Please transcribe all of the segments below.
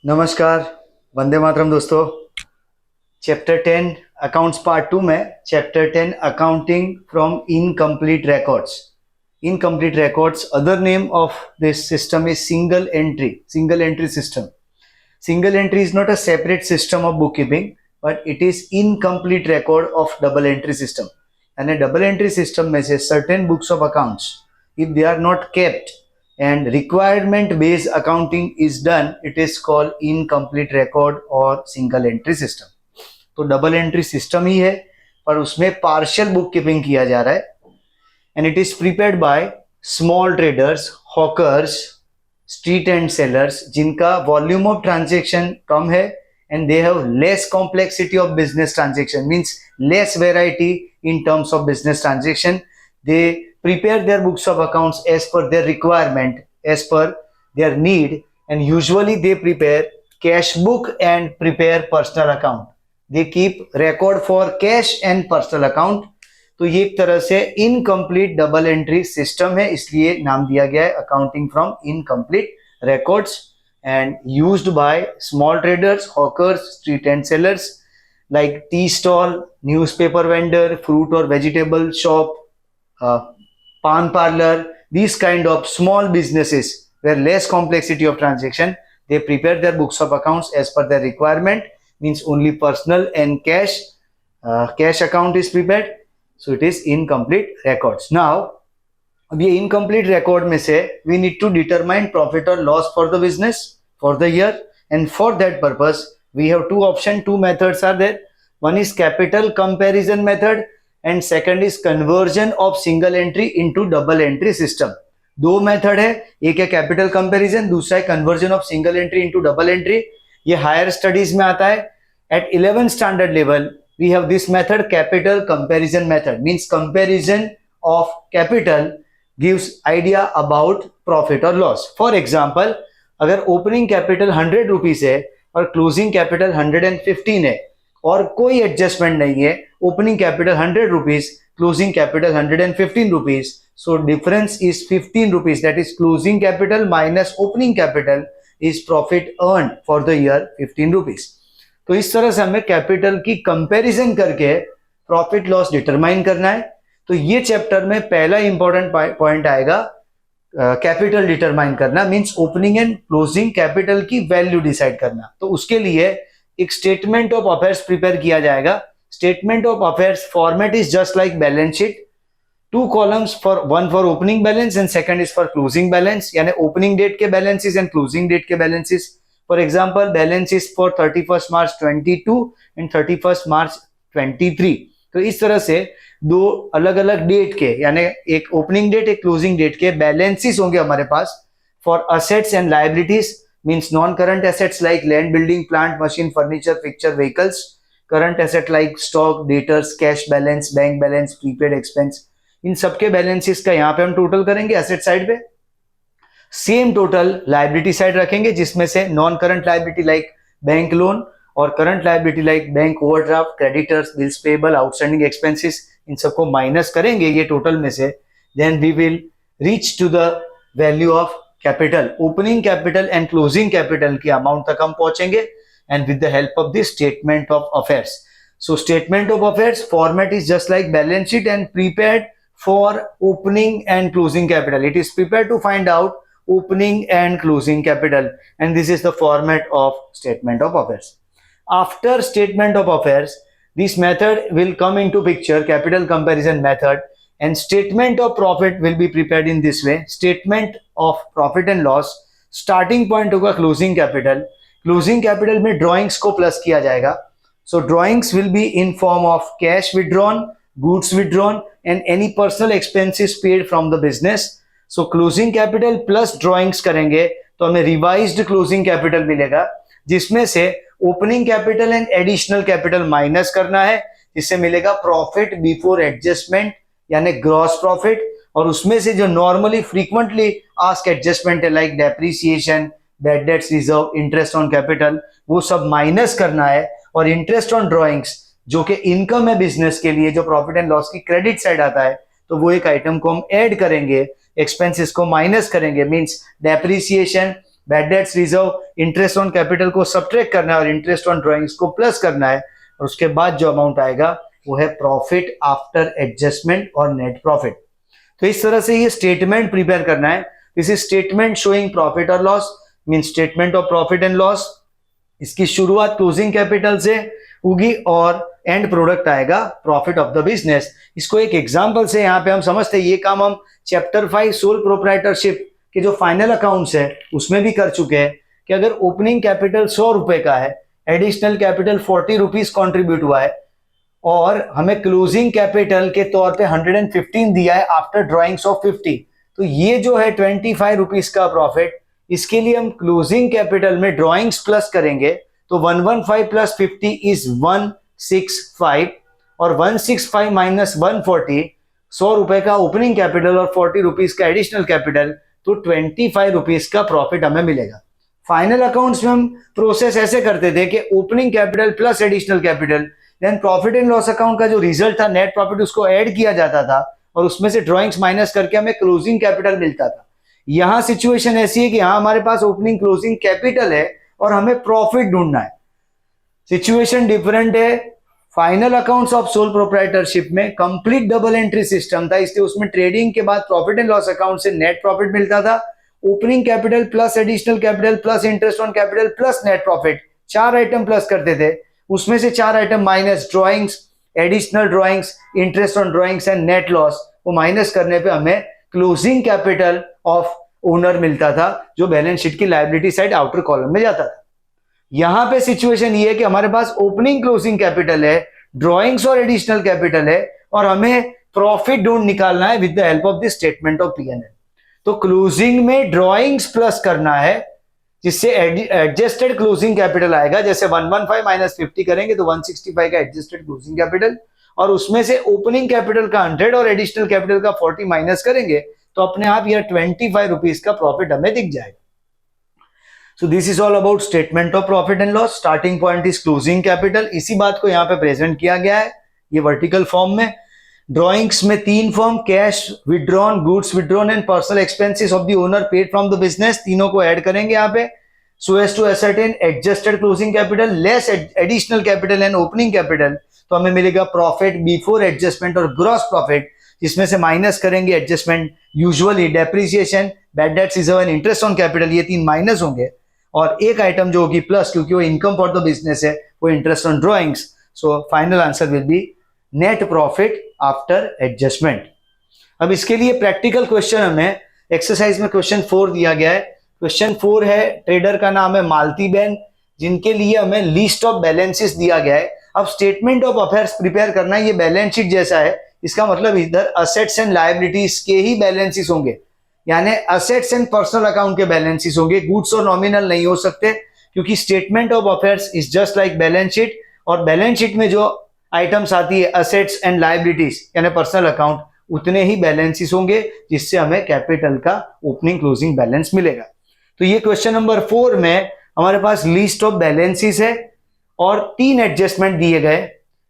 नमस्कार, वंदे मातरम दोस्तों। Chapter 10 accounts part 2 में chapter 10 accounting from incomplete records. Incomplete records, other name of this system is single entry system. Single entry is not a separate system of bookkeeping, but it is incomplete record of double entry system. And a double entry system में से certain books of accounts, if they are not kept and requirement based accounting is done, it is called incomplete record or single entry system. तो double entry system ही है, पर उसमें partial bookkeeping किया जा रहा है. And it is prepared by small traders, hawkers, street and sellers, जिनका volume of transaction कम है and they have less complexity of business transaction, means less variety in terms of business transaction. They prepare their books of accounts as per their requirement, as per their need, and usually they prepare cash book and prepare personal account. They keep record for cash and personal account. तो ये एक तरह से incomplete double entry system है, इसलिए नाम दिया गया है accounting from incomplete records, and used by small traders, hawkers, street and sellers like tea stall, newspaper vendor, fruit और वेजिटेबल शॉप, पान parlour. These kind of small businesses where less complexity of transaction, they prepare their books of accounts as per their requirement, means only personal and cash account is prepared. So it is incomplete records. Now, अब ये incomplete record में से we need to determine profit or loss for the business for the year, and for that purpose we have two methods are there. One is capital comparison method and second is conversion of single entry into double entry system. दो method है, एक है capital comparison, दूसरा है conversion of single entry into double entry. ये higher studies में आता है. At 11th standard level we have this method, capital comparison method, means comparison of capital gives idea about profit or loss. For example, अगर opening capital 100 rupees है और closing capital 115 है और कोई adjustment नहीं है, opening capital 100 rupees, closing capital 115 rupees, so difference is 15 rupees, that is closing capital minus opening capital is profit earned for the year 15 rupees. तो इस तरह से हमें कैपिटल की कंपैरिजन करके प्रॉफिट लॉस डिटरमाइन करना है. तो ये चैप्टर में पहला इंपॉर्टेंट पॉइंट आएगा कैपिटल डिटरमाइन करना, means opening and closing capital की वैल्यू डिसाइड करना. तो उसके लिए एक स्टेटमेंट ऑफ अफेयर्स प्रिपेयर किया जाएगा. Statement of affairs format is just like balance sheet, 2 columns, for one for opening balance and second is for closing balance, यानी opening date के बैलेंसेस एंड क्लोजिंग डेट के balances. For example, balance is for 31st March 22 and 31st March 23. तो इस तरह से दो अलग अलग डेट के, यानी एक ओपनिंग डेट एक क्लोजिंग डेट के बैलेंसेस होंगे हमारे पास. For assets and liabilities, means non current assets like land, building, plant, machine, furniture, fixture, vehicles. Current asset like stock, debtors, cash balance, bank balance, prepaid expense. इन सबके बैलेंसेस का यहाँ पे हम टोटल करेंगे एसेट साइड पे. सेम टोटल लायबिलिटी साइड रखेंगे, जिसमें से non current liability like bank loan और current liability like bank overdraft, creditors, bills payable, outstanding expenses, इन सबको माइनस करेंगे ये टोटल में से. Then we will reach to the value of capital. Opening capital and closing capital की amount तक हम पहुंचेंगे, and with the help of this statement of affairs. So statement of affairs format is just like balance sheet and prepared for opening and closing capital. It is prepared to find out opening and closing capital, and this is the format of statement of affairs. After statement of affairs, this method will come into picture, capital comparison method, and statement of profit will be prepared in this way. Statement of profit and loss, starting point होगा closing capital में drawings को plus किया जाएगा. So drawings will be in form of cash withdrawn, goods withdrawn, and any personal expenses paid from the business. So closing capital plus drawings करेंगे तो हमें revised closing capital मिलेगा, जिसमें से opening capital and additional capital minus करना है, जिससे मिलेगा profit before adjustment यानी gross profit. और उसमें से जो normally frequently asked adjustment है like depreciation, bad debts reserve, interest on capital, वो सब माइनस करना है. और इंटरेस्ट ऑन ड्रॉइंग्स जो कि इनकम है बिजनेस के लिए, जो प्रॉफिट एंड लॉस की क्रेडिट साइड आता है, तो वो एक आइटम को हम ऐड करेंगे, एक्सपेंसेस को माइनस करेंगे, means depreciation, bad debts reserve, interest on capital को सब्ट्रैक्ट करना है और इंटरेस्ट ऑन ड्राइंग्स को प्लस करना है, और उसके बाद जो अमाउंट आएगा वो है प्रॉफिट आफ्टर एडजस्टमेंट और नेट प्रॉफिट। तो इस तरह से ये स्टेटमेंट प्रिपेयर करना है। This is statement showing profit और loss, mean statement of profit and loss. इसकी शुरुआत क्लोजिंग कैपिटल से होगी और एंड प्रोडक्ट आएगा प्रॉफिट ऑफ द बिजनेस। इसको एक एग्जांपल से यहाँ पे हम समझते हैं। ये काम हम चैप्टर 5 सोल प्रोप्राइटरशिप के जो फाइनल अकाउंट्स है उसमें भी कर चुके हैं कि अगर ओपनिंग कैपिटल 100 रुपए का है, एडिशनल कैपिटल 40 रुपीज कॉन्ट्रीब्यूट हुआ है और हमें क्लोजिंग कैपिटल के तौर पे 115 दिया है आफ्टर ड्रॉइंग्स ऑफ 50, तो ये जो है 25 रुपीज का प्रॉफिट, इसके लिए हम क्लोजिंग कैपिटल में ड्रॉइंग्स प्लस करेंगे तो 115 प्लस 50 इज 165 और 165 माइनस 140, 100 रुपए का ओपनिंग कैपिटल और 40 रुपीज का एडिशनल कैपिटल, तो 25 रुपीज का प्रॉफिट हमें मिलेगा। फाइनल अकाउंट्स में हम प्रोसेस ऐसे करते थे कि opening capital plus additional capital, then profit and loss account का जो रिजल्ट था नेट प्रॉफिट उसको ऐड किया जाता था और उसमें से ड्रॉइंग्स माइनस करके हमें क्लोजिंग कैपिटल मिलता था। यहां सिचुएशन ऐसी है कि यहां हमारे पास ओपनिंग क्लोजिंग कैपिटल है और हमें प्रॉफिट ढूंढना है। सिचुएशन डिफरेंट है। Final accounts of sole proprietorship में कंप्लीट डबल एंट्री सिस्टम था, इसलिए उसमें ट्रेडिंग के बाद प्रॉफिट एंड लॉस अकाउंट से नेट प्रॉफिट मिलता था। Opening capital plus additional capital plus interest on capital plus net profit, 4 item plus करते थे, उसमें से 4 item minus drawings, additional drawings, interest on drawings and net loss, वो minus करने पे हमें क्लोजिंग कैपिटल ऑफ ओनर मिलता था जो बैलेंस शीट की लायबिलिटी साइड आउटर कॉलम में जाता था। यहां पे सिचुएशन ये है कि हमारे पास ओपनिंग क्लोजिंग कैपिटल है, ड्रॉइंग्स और एडिशनल कैपिटल है और हमें प्रॉफिट ढूंढ निकालना है with the help of the statement of P and L. तो क्लोजिंग में ड्रॉइंग्स प्लस करना है जिससे एडजस्टेड क्लोजिंग कैपिटल आएगा। जैसे 115 माइनस 50 करेंगे तो 165 का एडजस्टेड क्लोजिंग कैपिटल, और उसमें से ओपनिंग कैपिटल का 100 और एडिशनल कैपिटल का 40 माइनस करेंगे तो अपने आप यह 25 रुपीज का प्रॉफिट हमें दिख जाएगा। So this is all about statement of profit and loss. Starting point is closing capital. इसी बात को यहाँ पे प्रेजेंट किया गया है ये वर्टिकल फॉर्म में। ड्रॉइंग्स में 3 form, cash withdrawn, goods withdrawn and personal expenses of the owner paid from the business, तीनों को ऐड करेंगे यहाँ पे so as to ascertain adjusted closing capital less additional capital and opening capital, तो हमें मिलेगा प्रॉफिट बिफोर एडजस्टमेंट और gross profit, जिसमें से माइनस करेंगे adjustment, usually depreciation, bad debts reserve and interest on capital, ये 3 माइनस होंगे और एक आइटम जो होगी प्लस, क्योंकि वो इनकम फॉर द बिजनेस है, वो interest on drawings. So final answer will be net profit after adjustment. अब इसके लिए प्रैक्टिकल क्वेश्चन हमें एक्सरसाइज में क्वेश्चन 4 दिया गया है। क्वेश्चन 4 है, ट्रेडर का नाम है मालती बेन, जिनके लिए हमें लिस्ट ऑफ बैलेंसेस दिया गया है। अब स्टेटमेंट ऑफ अफेयर्स प्रिपेयर करना है, ये बैलेंस शीट जैसा है, इसका मतलब इधर असेट्स एंड लायबिलिटीज के ही बैलेंसेस होंगे, यानी असेट्स एंड पर्सनल अकाउंट के बैलेंसेस होंगे, गुड्स और नॉमिनल नहीं हो सकते, क्योंकि statement of affairs is just like balance sheet, और बैलेंस शीट में जो आइटम्स आती है असेट्स एंड लायबिलिटीज यानी पर्सनल अकाउंट, उतने ही बैलेंसेस होंगे जिससे हमें कैपिटल का ओपनिंग क्लोजिंग बैलेंस मिलेगा। तो ये क्वेश्चन नंबर 4 में हमारे पास लिस्ट ऑफ बैलेंसेस है और 3 एडजस्टमेंट दिए गए।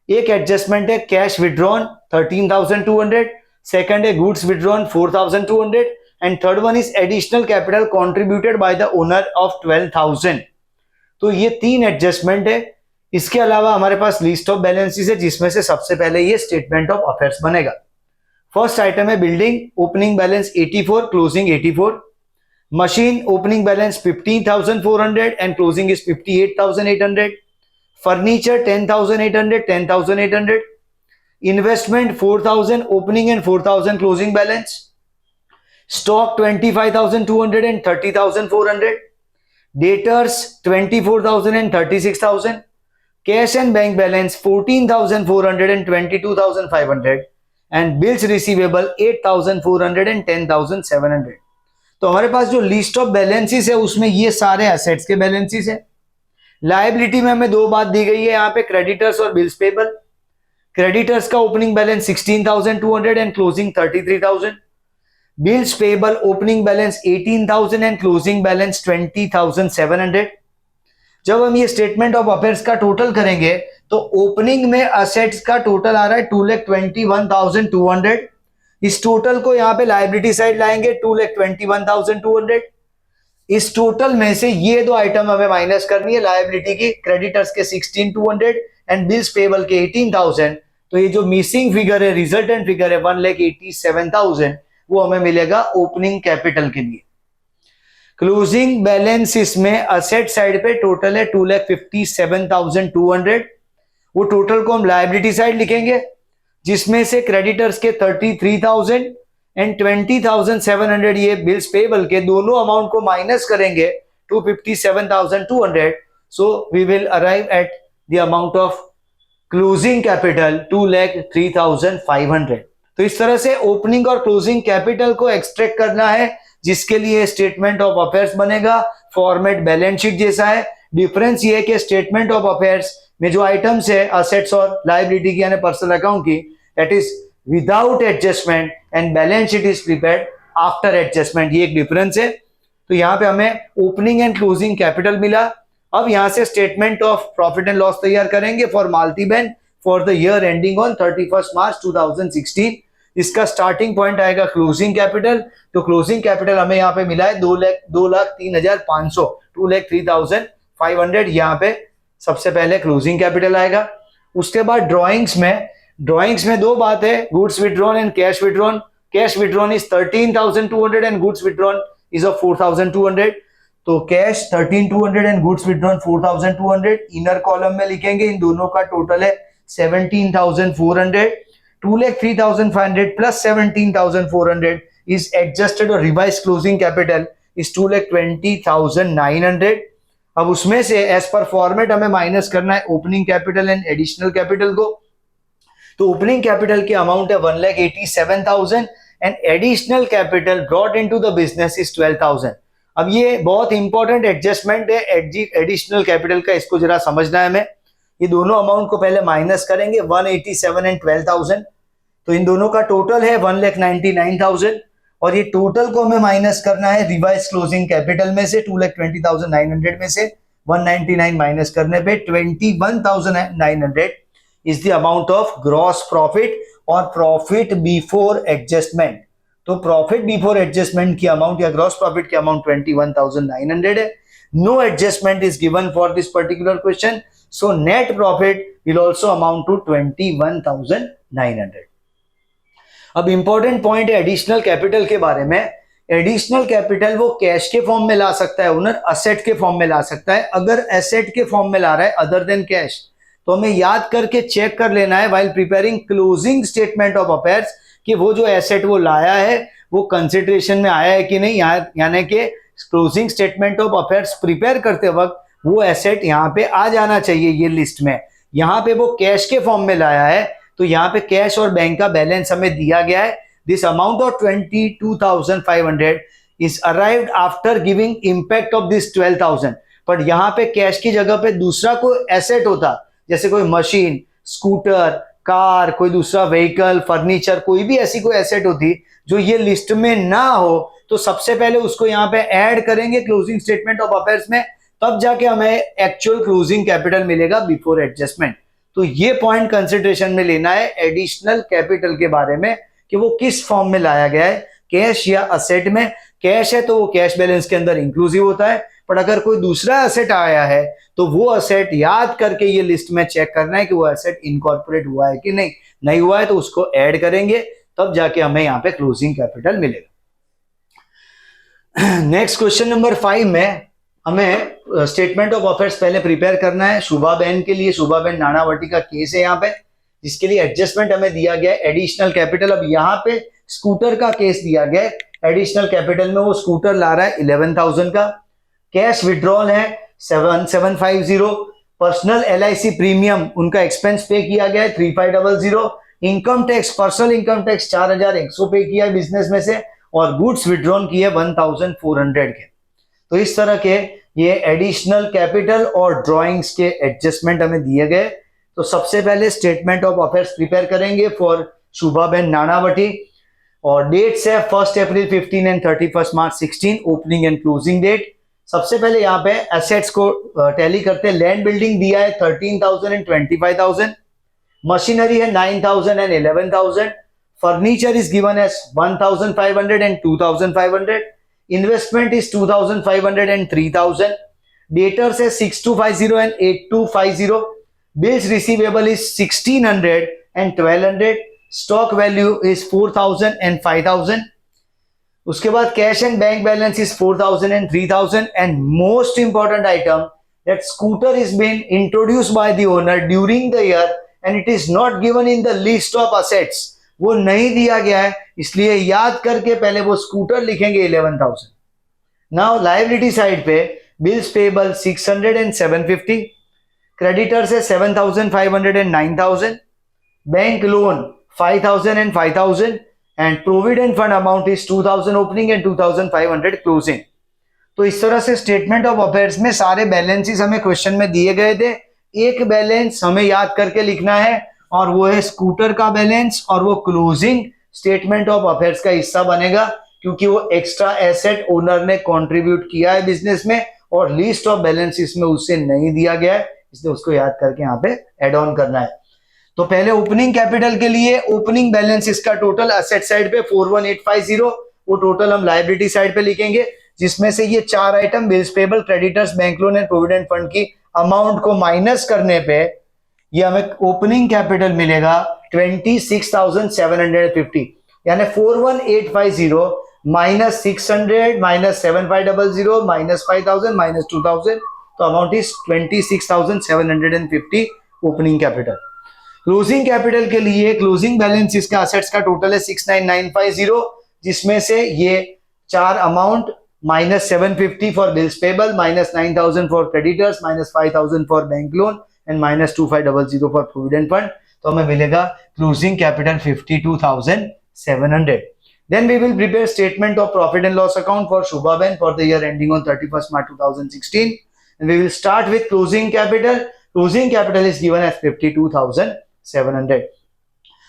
एक एडजस्टमेंट है कैश विड्रॉन 13,200, सेकंड है goods withdrawn 4,200 and third one is additional capital contributed bye the owner of 12,000। तो ये 3 एडजस्टमेंट है। इसके अलावा हमारे पास लिस्ट ऑफ बैलेंसेस है, जिसमें से सबसे पहले ये स्टेटमेंट ऑफ अफेयर्स बनेगा। फर्स्ट आइटम है building, opening balance 84, closing 84। Machine opening balance 15,400 and closing is 58,800। Furniture 10,800, 10,800। Investment 4,000 opening and 4,000 closing balance. Stock 25,200 and 30,400, debtors 24,000 and 36,000, cash and bank balance 14,400 and 22,500 and bills receivable 8,400 and 10,700। तो हमारे पास जो list of balances है उसमें ये सारे assets के balances है। Liability में हमें 2 बात दी गई है यहाँ पे, क्रेडिटर्स और बिल्स पेबल। क्रेडिटर्स का opening balance 16,200 and closing 33,000। Bills payable opening balance 18,000 and closing balance 20,700। जब हम ये स्टेटमेंट ऑफ अफेयर्स का टोटल करेंगे तो ओपनिंग में असेट्स का टोटल आ रहा है 2,21,200। इस टोटल को यहाँ पे लायबिलिटी साइड लाएंगे 2,21,200। इस टोटल में से ये दो आइटम हमें माइनस करनी है, लायबिलिटी की क्रेडिटर्स के 16,200 एंड बिल्स पेबल के 18,000। तो ये जो मिसिंग फिगर है, रिजल्टेंट फिगर है 1,87,000, वो हमें मिलेगा ओपनिंग कैपिटल के लिए। क्लोजिंग बैलेंस इसमें असेट साइड पे टोटल है 2,57,200। वो टोटल को हम लायबिलिटी साइड लिखेंगे, जिसमें से क्रेडिटर्स के 33,000 एंड 20,700 ये बिल्स पेबल के दोनों अमाउंट को माइनस करेंगे 257,200। So we will arrive at the amount of closing capital 2,03,500। तो इस तरह से ओपनिंग और क्लोजिंग कैपिटल को एक्सट्रैक्ट करना है, जिसके लिए स्टेटमेंट ऑफ अफेयर्स बनेगा। फॉर्मेट बैलेंस शीट जैसा है, डिफरेंस ये है कि स्टेटमेंट ऑफ अफेयर्स में जो आइटम्स है असेट्स और लायबिलिटी की यानी पर्सनल अकाउंट की, that is without adjustment and balance sheet is prepared after adjustment. ये एक डिफरेंस है। तो यहाँ पे हमें ओपनिंग एंड क्लोजिंग कैपिटल मिला। अब यहां से statement of profit and loss तैयार करेंगे फॉर माल्टीबैन for the year ending on 31 March 2016। इसका स्टार्टिंग पॉइंट आएगा क्लोजिंग कैपिटल। तो क्लोजिंग कैपिटल हमें यहाँ पे मिला है 2,03,500, 2,03,500। यहाँ पे सबसे पहले क्लोजिंग कैपिटल आएगा। उसके बाद ड्रॉइंग्स में दो बात है, goods withdrawn and cash withdrawn. Cash withdrawn is 13,200 and goods withdrawn is of 4,200। तो cash 13,200 and goods withdrawn 4,200 inner column में लिखेंगे। इन दोनों का टोटल है 17,400। 2,03,500 plus 17,400 is adjusted or revised closing capital is 2,20,900। अब उसमें से एज पर फॉर्मेट हमें माइनस करना है opening capital and additional capital को। तो ओपनिंग कैपिटल की अमाउंट है 1,87,000 and additional capital brought into the business is 12,000। अब ये बहुत इंपॉर्टेंट एडजस्टमेंट है एडिशनल कैपिटल का, इसको जरा समझना है हमें। ये दोनों अमाउंट को पहले माइनस करेंगे 187 एंड 12,000। तो इन दोनों का टोटल है 1,99,000 और ये टोटल को हमें माइनस करना है रिवाइज क्लोजिंग कैपिटल में से 2,20,900 में से 199 माइनस करने पे 21,900 is the amount of gross profit और प्रॉफिट बिफोर एडजस्टमेंट। तो प्रॉफिट बिफोर एडजस्टमेंट की अमाउंट या ग्रॉस प्रॉफिट की अमाउंट 21,900 है। No adjustment is given for this particular question, so net profit will also amount to 21,900। अब important point है additional capital के बारे में। एडिशनल कैपिटल वो कैश के फॉर्म में ला सकता है ओनर, असेट के फॉर्म में ला सकता है। अगर एसेट के फॉर्म में ला रहा है अदर देन कैश, तो हमें याद करके चेक कर लेना है while preparing closing statement of affairs कि वो जो एसेट वो लाया है वो कंसिडरेशन में आया है कि नहीं। यानी कि closing statement of affairs prepare करते वक्त वो एसेट यहाँ पे आ जाना चाहिए ये लिस्ट में। यहाँ पे वो कैश के फॉर्म में लाया है, तो यहाँ पे कैश और बैंक का बैलेंस हमें दिया गया है। This amount of 22,500 is arrived after giving impact of this 12,000। But यहाँ पे कैश की जगह पे दूसरा कोई एसेट होता, जैसे कोई मशीन, स्कूटर, कार, कोई दूसरा व्हीकल, फर्नीचर, कोई भी ऐसी कोई एसेट होती जो ये लिस्ट में ना हो, तो सबसे पहले उसको यहाँ पे ऐड करेंगे क्लोजिंग स्टेटमेंट ऑफ अफेयर्स में, तब जाके हमें एक्चुअल क्लोजिंग कैपिटल मिलेगा बिफोर एडजस्टमेंट। तो ये पॉइंट कंसिडरेशन में लेना है एडिशनल कैपिटल के बारे में कि वो किस फॉर्म में लाया गया है, कैश या असेट में। कैश है तो वो कैश बैलेंस के अंदर इंक्लूसिव होता है, पर अगर कोई दूसरा असेट आया है तो वो असेट याद करके ये लिस्ट में चेक करना है कि वो असेट इनकॉर्पोरेट हुआ है कि नहीं। नहीं हुआ है तो उसको ऐड करेंगे, तब जाके हमें यहाँ पे क्लोजिंग कैपिटल मिलेगा। नेक्स्ट क्वेश्चन नंबर 5 में हमें स्टेटमेंट ऑफ अफेयर्स पहले प्रिपेयर करना है शुभा बहन के लिए। शुभा बहन नानावटी का केस है यहाँ पे, जिसके लिए एडजस्टमेंट हमें दिया गया है एडिशनल कैपिटल। अब यहाँ पे स्कूटर का केस दिया गया है, एडिशनल कैपिटल में वो स्कूटर ला रहा है 11,000 का। कैश विड्रॉल है 7,750। पर्सनल LIC प्रीमियम उनका एक्सपेंस पे किया गया है 3,500। Income tax, personal income tax 4,100 पे किया है बिजनेस में से, और गुड्स विड्रॉन किए 1,400 के। तो इस तरह के ये एडिशनल कैपिटल और ड्राइंग्स के एडजस्टमेंट हमें दिए गए। तो सबसे पहले स्टेटमेंट ऑफ अफेयर्स प्रिपेयर करेंगे फॉर शुभा बहन नानावटी, और डेट्स है 1 April 15 and 31 March 16 opening and closing date. सबसे पहले यहाँ पे एसेट्स को टैली करते हैं। लैंड बिल्डिंग दिया है 13,000 एंड 25,000। मशीनरी है 9,000 and 11,000। Furniture is given as 1,500 and 2,500। Investment is 2500 and 3000, debtors है 6250 and 8250, bills receivable is 1600 and 1200, stock value is 4000 and 5000, उसके बाद cash and bank balance is 4000 and 3000, and most important item that scooter is been introduced by the owner during the year and it is not given in the list of assets, वो नहीं दिया गया है, इसलिए याद करके पहले वो स्कूटर लिखेंगे 11,000. नाउ लायबिलिटी साइड पे बिल्स पेबल 600 एंड 750, क्रेडिटर्स है 7,500 and 9,000, bank loan 5,000 and 5,000, and provident fund amount is 2,000 opening and 2,500 closing. तो इस तरह से स्टेटमेंट ऑफ अफेयर्स में सारे बैलेंसेस हमें क्वेश्चन में दिए गए थे. एक बैलेंस हमें याद करके लिखना है और वो है स्कूटर का बैलेंस, और वो क्लोजिंग स्टेटमेंट ऑफ अफेयर्स का हिस्सा बनेगा क्योंकि वो एक्स्ट्रा एसेट ओनर ने कंट्रीब्यूट किया है बिजनेस में और लिस्ट ऑफ बैलेंसेस में उससे नहीं दिया गया है, इसलिए उसको याद करके यहाँ पे एड ऑन करना है. तो पहले ओपनिंग कैपिटल के लिए ओपनिंग बैलेंस इसका टोटल एसेट साइड पे 41850, वो टोटल हम लायबिलिटी साइड पे लिखेंगे, जिसमें से ये चार item bills payable, creditors, bank loan and provident fund की अमाउंट को माइनस करने पे ये हमें ओपनिंग कैपिटल मिलेगा 26,750, यानी 41850 माइनस 600 माइनस 7500 माइनस 5000 माइनस 2000, तो amount is 26,750 opening capital. Closing capital के लिए क्लोजिंग बैलेंस इसका असेट्स का टोटल है 69,950, जिसमें से ये चार amount minus 750 for bills payable, minus 9,000 for creditors, minus 5,000 for bank loan and minus 2500 for provident fund, तो हमें मिलेगा closing capital 52,700. Then we will prepare statement of profit and loss account for Shubhaben for the year ending on 31st March 2016, and we will start with closing capital. Closing capital is given as 52,700.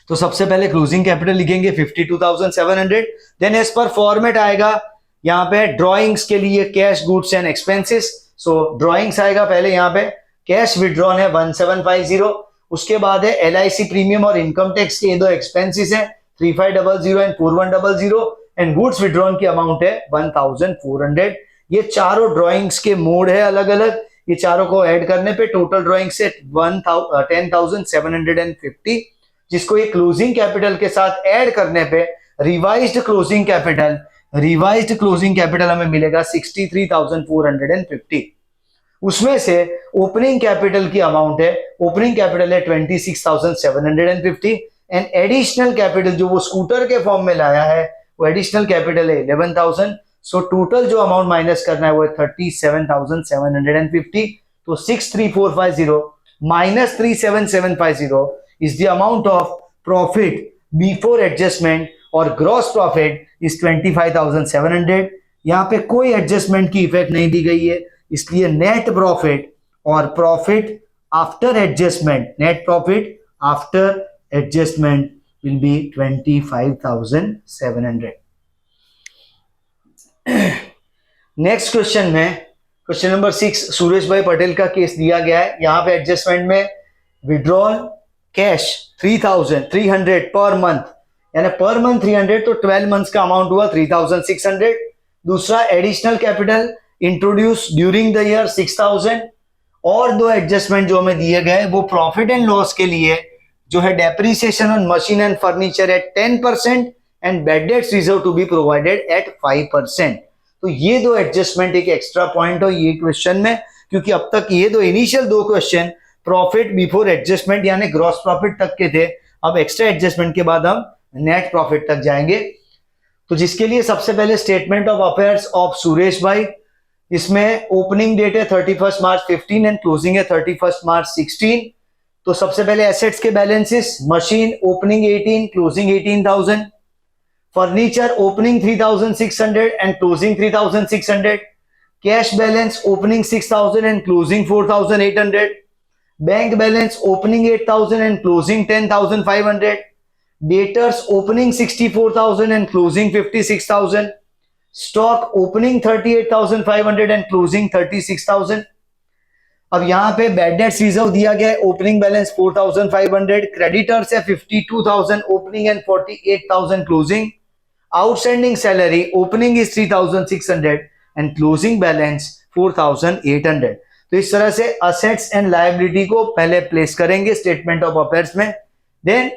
तो सबसे पहले closing capital लिखेंगे 52,700. Then as per format आएगा यहाँ पे drawings के लिए cash, goods and expenses. So drawings आएगा पहले यहाँ पे, कैश विड्रॉन है 1750, उसके बाद है LIC प्रीमियम और इनकम टैक्स के ये दो एक्सपेंसेस है 3500 एंड 4100, एंड गुड्स विड्रॉन की अमाउंट है 1400. ये चारों ड्रॉइंग्स के मोड है अलग अलग, ये चारों को ऐड करने पे टोटल ड्रॉइंग से 10,750, जिसको ये क्लोजिंग कैपिटल के साथ ऐड करने पे रिवाइज्ड क्लोजिंग कैपिटल हमें मिलेगा 63,450. उसमें से ओपनिंग कैपिटल की अमाउंट है, ओपनिंग कैपिटल है 26,750, एंड एडिशनल कैपिटल जो वो स्कूटर के फॉर्म में लाया है वो एडिशनल कैपिटल है 11,000. सो टोटल जो अमाउंट माइनस करना है वो है 37,750. तो 63,450 minus 37,750 is the amount of profit before adjustment, और ग्रॉस प्रॉफिट इज 25,700. यहाँ पे कोई एडजस्टमेंट की इफेक्ट नहीं दी गई है, इसलिए नेट प्रॉफिट और profit after adjustment, net profit after adjustment will be 25,700. Next question में क्वेश्चन नंबर 6 सुरेश भाई पटेल का केस दिया गया है. यहाँ पे एडजस्टमेंट में विड्रॉल कैश 3,300 पर मंथ, यानी पर मंथ 300, तो 12 मंथ्स का अमाउंट हुआ 3,600. दूसरा additional capital introduce during the year 6,000, और दो एडजस्टमेंट जो हमें दिए गए वो प्रॉफिट एंड लॉस के लिए जो है depreciation on machine and furniture at 10% and bad debts reserve to be provided at 5%. तो ये दो एडजस्टमेंट एक एक्स्ट्रा पॉइंट हो ये क्वेश्चन में, क्योंकि अब तक ये दो इनिशियल दो क्वेश्चन प्रॉफिट बिफोर एडजस्टमेंट यानी ग्रॉस प्रॉफिट तक के थे. अब एक्स्ट्रा एडजस्टमेंट के बाद हम नेट प्रॉफिट तक जाएंगे. तो जिसके लिए सबसे पहले statement of affairs of Suresh भाई, इसमें ओपनिंग डेट है 31st मार्च 15 एंड क्लोजिंग है 31st मार्च 16. तो सबसे पहले एसेट्स के balances, machine opening 18, closing 18,000, furniture opening 3,600 and closing 3,600, cash balance opening 6,000 and closing 4,800, bank balance opening 8,000 and closing 10,500, debtors opening 64,000 and closing 56,000, stock opening 38,500 and closing 36,000. अब यहाँ पे bad debts reserve दिया गया है, ओपनिंग बैलेंस 4,500, क्रेडिटर्स है 52,000 opening and 48,000 closing. Outstanding salary opening is 3600 and closing balance 4800। तो इस तरह से असेट्स एंड लायबिलिटी को पहले प्लेस करेंगे स्टेटमेंट ऑफ अफेयर्स में, देन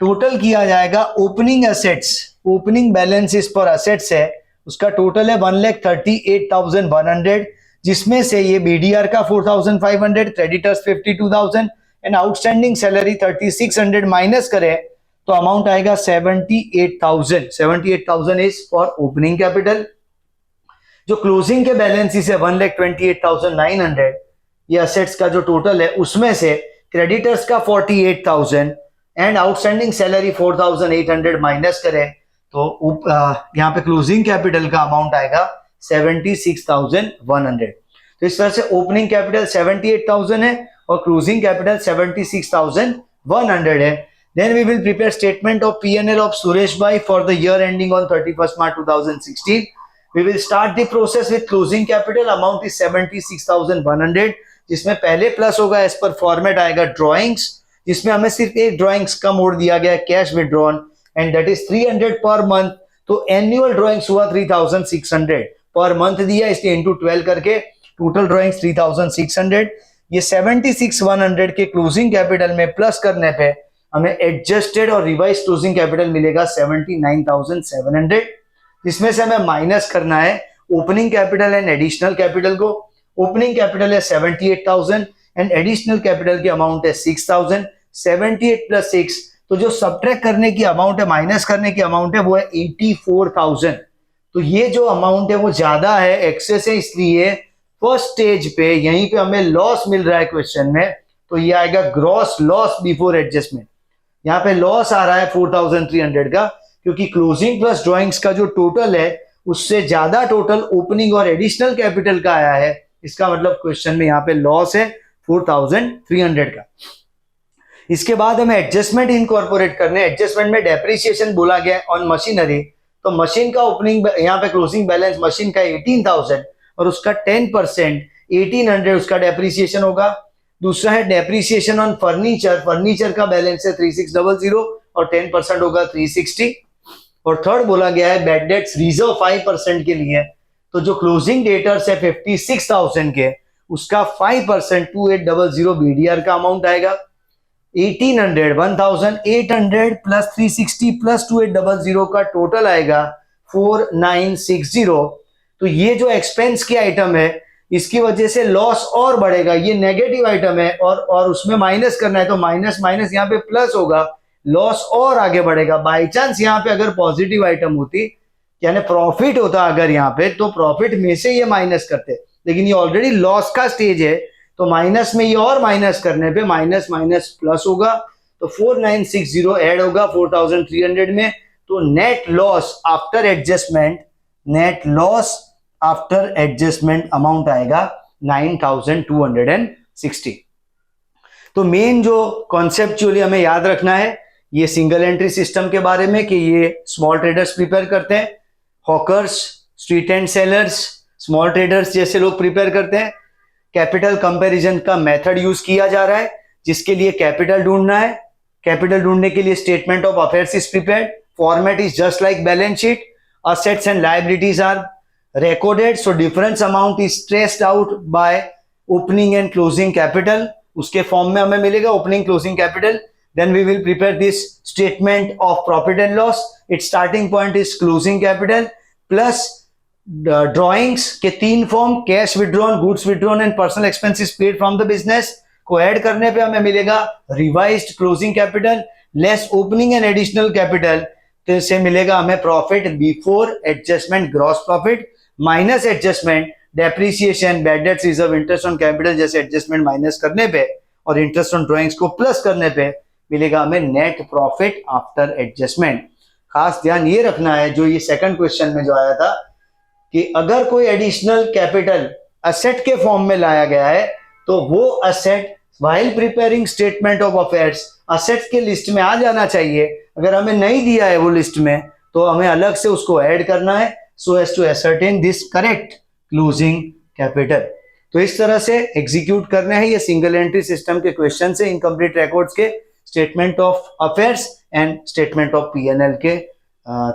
टोटल किया जाएगा ओपनिंग असेट्स, ओपनिंग बैलेंस इस पर असेट्स है उसका टोटल है 1,38,100, जिसमें से ये बीडीआर का 4,500, creditors 52,000 and outstanding salary 3,600 minus करें तो अमाउंट आएगा 78,000। 78,000 इज फॉर ओपनिंग कैपिटल। जो क्लोजिंग के बैलेंस है 1,28,900, ये असेट्स का जो टोटल है उसमें से क्रेडिटर्स का 48,000 एंड आउटस्टैंडिंग सैलरी 4,800 माइनस करें तो यहाँ पे क्लोजिंग कैपिटल का अमाउंट आएगा 76,100। तो इस तरह से ओपनिंग कैपिटल 78,000 है और क्लोजिंग कैपिटल 76,100 है। Then we will prepare statement of P&L of Suresh Bhai for the year ending on 31st March 2016. We will start the process with closing capital, amount is 76,100, जिसमें पहले plus होगा as per format आएगा drawings, जिसमें हमें सिर्फ एक drawings का mode दिया गया है cash withdrawn and that is 300 per month. तो एनुअल ड्रॉइंग्स हुआ 3,600 पर मंथ दिया, इसलिए इंटू 12 करके टोटल ड्रॉइंग्स 3,600। ये 76,100 के क्लोजिंग कैपिटल में प्लस करने पे हमें एडजस्टेड और रिवाइज क्लोजिंग कैपिटल मिलेगा 79,700, जिसमें से हमें माइनस करना है opening capital and additional capital को। ओपनिंग कैपिटल है 78,000 एंड एडिशनल कैपिटल की अमाउंट है 6,000। 78 प्लस 6, तो जो सब्ट्रैक्ट करने की अमाउंट है, माइनस करने की अमाउंट है वो है 84,000। तो ये जो अमाउंट है वो ज्यादा है, एक्सेस है, इसलिए फर्स्ट स्टेज पे यहीं पे हमें लॉस मिल रहा है क्वेश्चन में, तो ये आएगा ग्रॉस लॉस बिफोर एडजस्टमेंट। यहाँ पे लॉस आ रहा है 4,300 का, क्योंकि क्लोजिंग प्लस ड्रॉइंग्स का जो टोटल है उससे ज्यादा टोटल ओपनिंग और एडिशनल कैपिटल का आया है। इसका मतलब क्वेश्चन में यहाँ पे लॉस है 4,300 का। इसके बाद हमें एडजस्टमेंट इनकॉर्पोरेट करने, एडजस्टमेंट में डेप्रिसिएशन बोला गया ऑन मशीनरी, तो मशीन का ओपनिंग यहाँ पे क्लोजिंग बैलेंस मशीन का 18,000 और उसका 10% 1,800 उसका डेप्रिसिएशन होगा। दूसरा है डेप्रिसिएशन ऑन फर्नीचर, फर्नीचर का बैलेंस है 3,600 और 10% होगा 360। और थर्ड बोला गया है बैड डेट्स रिजर्व 5% के लिए, तो जो क्लोजिंग डेटर्स है 56,000 के उसका 5% 2,800 बीडीआर का अमाउंट आएगा। 1,800 प्लस 360 प्लस 2,800 का टोटल आएगा 4,960। तो ये जो एक्सपेंस की आइटम है इसकी वजह से लॉस और बढ़ेगा, ये नेगेटिव आइटम है और उसमें माइनस करना है, तो माइनस माइनस यहाँ पे प्लस होगा, लॉस और आगे बढ़ेगा। बाई चांस यहाँ पे अगर पॉजिटिव आइटम होती यानी प्रॉफिट होता अगर यहाँ पे, तो प्रॉफिट में से ये माइनस करते, लेकिन ये ऑलरेडी लॉस का स्टेज है तो माइनस में ये और माइनस करने पे माइनस माइनस प्लस होगा, तो 4,960 ऐड होगा 4,300 में। तो net loss after adjustment, net loss after adjustment amount आएगा 9,260। तो मेन जो कॉन्सेप्चुअली हमें याद रखना है ये सिंगल एंट्री सिस्टम के बारे में कि ये स्मॉल ट्रेडर्स प्रिपेयर करते हैं, hawkers, street and sellers, small traders जैसे लोग प्रिपेयर करते हैं। कैपिटल कंपैरिजन का मेथड यूज किया जा रहा है जिसके लिए कैपिटल ढूंढना है। कैपिटल ढूंढने के लिए statement of affairs is prepared, format is just like balance sheet, assets and liabilities are recorded, so difference amount is traced out by opening and closing capital, उसके फॉर्म में हमें मिलेगा opening closing capital। then we will prepare this statement of profit and loss, its starting point is closing capital plus drawings के तीन form, cash withdrawn, goods withdrawn and personal expenses paid from the business को add करने पे हमें मिलेगा revised closing capital less opening and additional capital, तो इससे मिलेगा हमें profit before adjustment gross profit minus adjustment, depreciation, bad debts reserve, interest on capital जैसे एडजस्टमेंट माइनस करने पे और इंटरेस्ट ऑन ड्रॉइंग्स को प्लस करने पे मिलेगा हमें नेट प्रॉफिट आफ्टर एडजस्टमेंट। खास ध्यान ये रखना है जो ये सेकंड क्वेश्चन में जो आया था कि अगर कोई एडिशनल कैपिटल असेट के फॉर्म में लाया गया है तो वो asset while preparing statement of affairs assets के लिस्ट में आ जाना चाहिए। अगर हमें नहीं दिया है वो लिस्ट में तो हमें अलग से उसको ऐड करना है so as to ascertain this correct closing capital। तो इस तरह से एग्जीक्यूट करने हैं ये सिंगल एंट्री सिस्टम के क्वेश्चन से इनकम्प्लीट रिकॉर्ड्स के, statement of affairs and statement of PNL के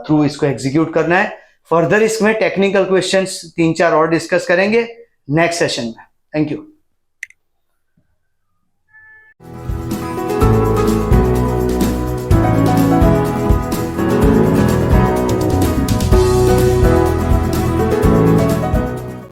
थ्रू इसको एग्जीक्यूट करना है। फर्दर इसमें टेक्निकल क्वेश्चंस 3-4 और डिस्कस करेंगे नेक्स्ट सेशन में। Thank you.